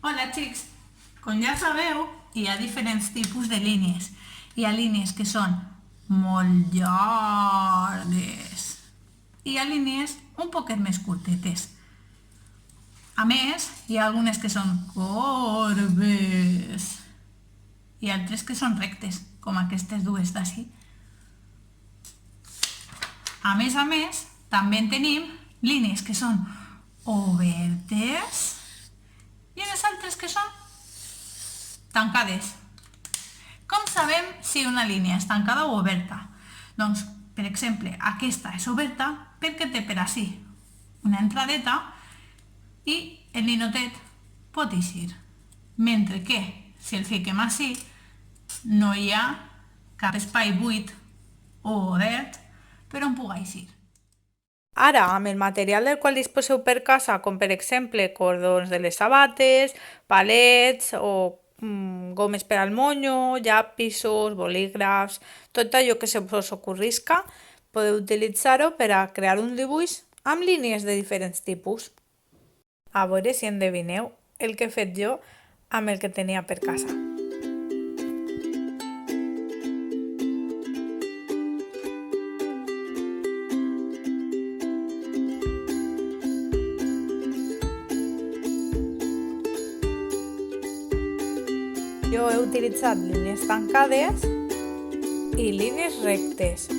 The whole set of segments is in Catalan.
Hola, xics! Com ja sabeu, hi ha diferents tipus de línies. Hi ha línies que són molt llargues i hi ha línies un poquet més curtetes. A més, hi ha algunes que són corbes i altres que són rectes, com aquestes dues d'ací. A més, també en tenim línies que són obertes i unes altres que són tancades. Com sabem si una línia és tancada o oberta? Doncs, per exemple, aquesta és oberta perquè té per ací una entradeta i el ninotet pot eixir. Mentre que, si el fiquem ací, no hi ha cap espai buit o obert per on pugui eixir. Ara, amb el material del qual disposeu per casa, com per exemple cordons de les sabates, palets o gomes per al monyo, llapisos, bolígrafs, tot allò que se us ocorrisca, podeu utilitzar-ho per a crear un dibuix amb línies de diferents tipus. A veure si endevineu el que he fet jo amb el que tenia per casa. Jo he utilitzat línies tancades i línies rectes.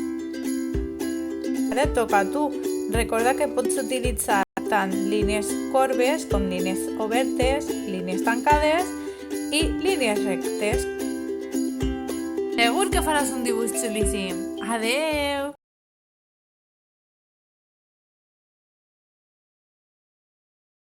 Ara et toca a tu. Recorda que pots utilitzar tant línies corbes com línies obertes, línies tancades i línies rectes. Segur que faràs un dibuix xulíssim. Adeu!